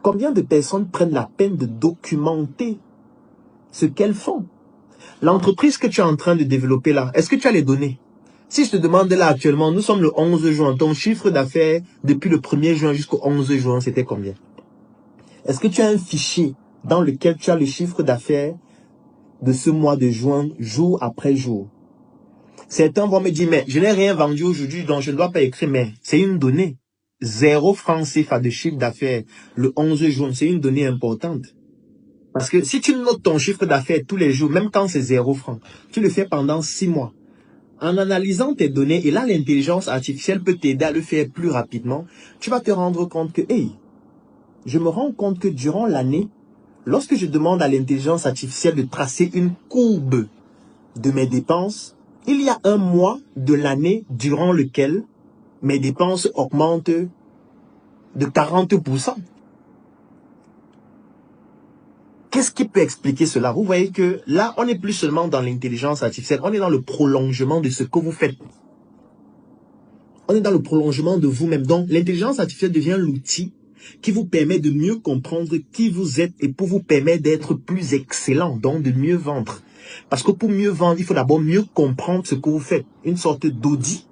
Combien de personnes prennent la peine de documenter ce qu'elles font? L'entreprise que tu es en train de développer là, est-ce que tu as les données? Si je te demande là actuellement, nous sommes le 11 juin, ton chiffre d'affaires depuis le 1er juin jusqu'au 11 juin, c'était combien? Est-ce que tu as un fichier dans lequel tu as le chiffre d'affaires de ce mois de juin, jour après jour? Certains vont me dire, mais je n'ai rien vendu aujourd'hui, donc je ne dois pas écrire, mais c'est une donnée. 0 francs CFA de chiffre d'affaires le 11 juin, c'est une donnée importante. Parce que si tu notes ton chiffre d'affaires tous les jours, même quand c'est 0 francs, tu le fais pendant 6 mois. En analysant tes données, et là l'intelligence artificielle peut t'aider à le faire plus rapidement, tu vas te rendre compte que, hey, je me rends compte que durant l'année, lorsque je demande à l'intelligence artificielle de tracer une courbe de mes dépenses, il y a un mois de l'année durant lequel mes dépenses augmentent de 40%. Qu'est-ce qui peut expliquer cela? Vous voyez que là, on n'est plus seulement dans l'intelligence artificielle, on est dans le prolongement de ce que vous faites. On est dans le prolongement de vous-même. Donc, l'intelligence artificielle devient l'outil qui vous permet de mieux comprendre qui vous êtes et pour vous permettre d'être plus excellent, donc de mieux vendre. Parce que pour mieux vendre, il faut d'abord mieux comprendre ce que vous faites. Une sorte d'audit.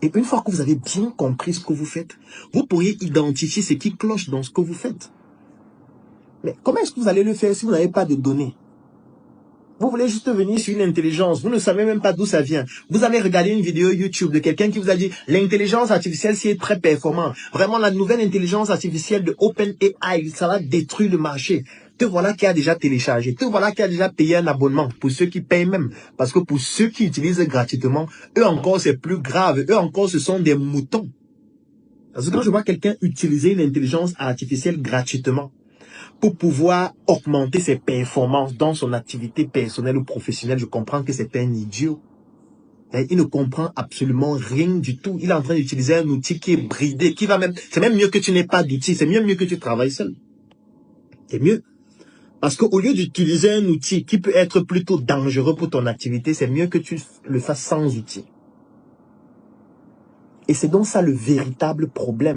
Et une fois que vous avez bien compris ce que vous faites, vous pourriez identifier ce qui cloche dans ce que vous faites. Mais comment est-ce que vous allez le faire si vous n'avez pas de données? Vous voulez juste venir sur une intelligence, vous ne savez même pas d'où ça vient. Vous avez regardé une vidéo YouTube de quelqu'un qui vous a dit l'intelligence artificielle c'est très performant. Vraiment la nouvelle intelligence artificielle de OpenAI, ça va détruire le marché. Te voilà qui a déjà téléchargé, te voilà qui a déjà payé un abonnement, pour ceux qui payent même. Parce que pour ceux qui utilisent gratuitement, eux encore c'est plus grave, eux encore ce sont des moutons. Parce que quand je vois quelqu'un utiliser une intelligence artificielle gratuitement, pour pouvoir augmenter ses performances dans son activité personnelle ou professionnelle, je comprends que c'est un idiot. Il ne comprend absolument rien du tout. Il est en train d'utiliser un outil qui est bridé, qui va même... C'est même mieux que tu n'aies pas d'outil, c'est mieux que tu travailles seul. C'est mieux. Parce qu'au lieu d'utiliser un outil qui peut être plutôt dangereux pour ton activité, c'est mieux que tu le fasses sans outil. Et c'est donc ça le véritable problème.